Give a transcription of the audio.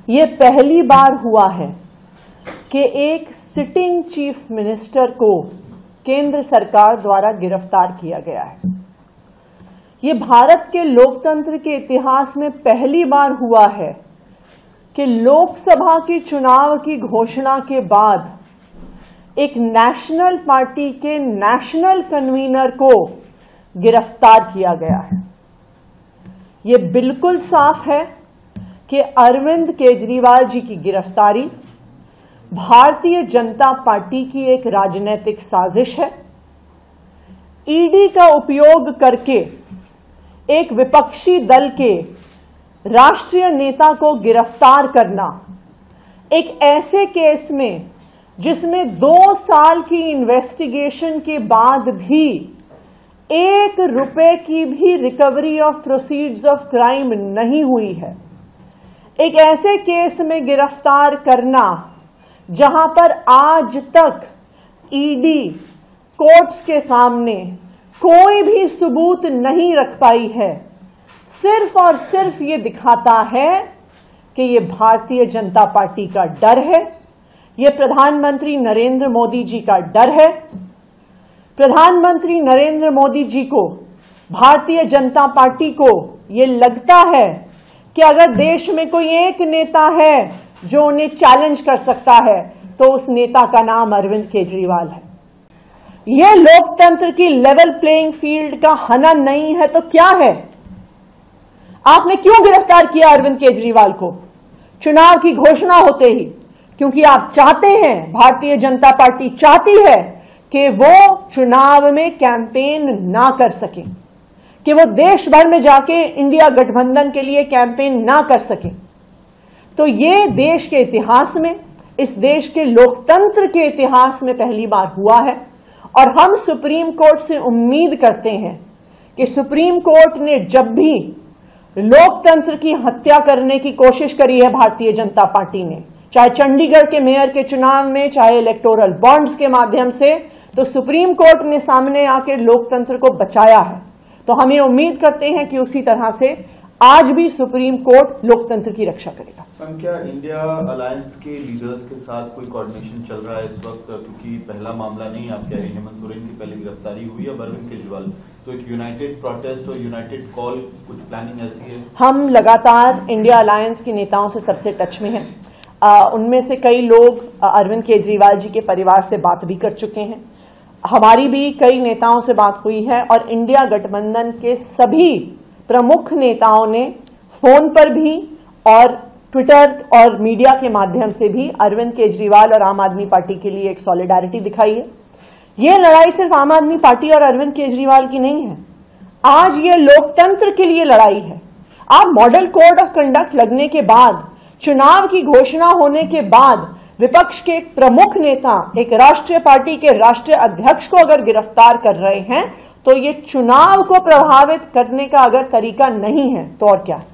ये पहली बार हुआ है कि एक सिटिंग चीफ मिनिस्टर को केंद्र सरकार द्वारा गिरफ्तार किया गया है। ये भारत के लोकतंत्र के इतिहास में पहली बार हुआ है कि लोकसभा के चुनाव की घोषणा के बाद एक नेशनल पार्टी के नेशनल कन्वीनर को गिरफ्तार किया गया है। ये बिल्कुल साफ है कि अरविंद केजरीवाल जी की गिरफ्तारी भारतीय जनता पार्टी की एक राजनीतिक साजिश है। ईडी का उपयोग करके एक विपक्षी दल के राष्ट्रीय नेता को गिरफ्तार करना, एक ऐसे केस में जिसमें 2 साल की इन्वेस्टिगेशन के बाद भी 1 रुपए की भी recovery of proceeds of crime नहीं हुई है, एक ऐसे केस में गिरफ्तार करना जहां पर आज तक ईडी कोर्ट्स के सामने कोई भी सबूत नहीं रख पाई है, सिर्फ और सिर्फ ये दिखाता है कि ये भारतीय जनता पार्टी का डर है, ये प्रधानमंत्री नरेंद्र मोदी जी का डर है। प्रधानमंत्री नरेंद्र मोदी जी को, भारतीय जनता पार्टी को ये लगता है कि अगर देश में कोई एक नेता है जो उन्हें चैलेंज कर सकता है तो उस नेता का नाम अरविंद केजरीवाल है। यह लोकतंत्र की लेवल प्लेइंग फील्ड का हनन नहीं है तो क्या है? आपने क्यों गिरफ्तार किया अरविंद केजरीवाल को चुनाव की घोषणा होते ही? क्योंकि आप चाहते हैं, भारतीय जनता पार्टी चाहती है कि वो चुनाव में कैंपेन ना कर सके, कि वो देश भर में जाके इंडिया गठबंधन के लिए कैंपेन ना कर सके। तो ये देश के इतिहास में, इस देश के लोकतंत्र के इतिहास में पहली बार हुआ है। और हम सुप्रीम कोर्ट से उम्मीद करते हैं कि सुप्रीम कोर्ट ने जब भी लोकतंत्र की हत्या करने की कोशिश करी है भारतीय जनता पार्टी ने, चाहे चंडीगढ़ के मेयर के चुनाव में, चाहे इलेक्टोरल बॉन्ड्स के माध्यम से, तो सुप्रीम कोर्ट ने सामने आकर लोकतंत्र को बचाया है। तो हम ये उम्मीद करते हैं कि उसी तरह से आज भी सुप्रीम कोर्ट लोकतंत्र की रक्षा करेगा। क्या इंडिया अलायंस के लीडर्स के साथ कोई कोऑर्डिनेशन चल रहा है इस वक्त? क्योंकि पहला मामला नहीं, आप कह रहे हैं हेमंत सोरेन की पहले गिरफ्तारी हुई है, अरविंद केजरीवाल, तो एक यूनाइटेड प्रोटेस्ट और यूनाइटेड कॉल, कुछ प्लानिंग ऐसी है? हम लगातार इंडिया अलायंस के नेताओं से सबसे टच में हैं। उनमें से कई लोग अरविंद केजरीवाल जी के परिवार से बात भी कर चुके हैं। हमारी भी कई नेताओं से बात हुई है और इंडिया गठबंधन के सभी प्रमुख नेताओं ने फोन पर भी और ट्विटर और मीडिया के माध्यम से भी अरविंद केजरीवाल और आम आदमी पार्टी के लिए एक सॉलिडारिटी दिखाई है। यह लड़ाई सिर्फ आम आदमी पार्टी और अरविंद केजरीवाल की नहीं है, आज ये लोकतंत्र के लिए लड़ाई है। आप मॉडल कोड ऑफ कंडक्ट लगने के बाद, चुनाव की घोषणा होने के बाद, विपक्ष के एक प्रमुख नेता, एक राष्ट्रीय पार्टी के राष्ट्रीय अध्यक्ष को अगर गिरफ्तार कर रहे हैं तो ये चुनाव को प्रभावित करने का अगर तरीका नहीं है तो और क्या है?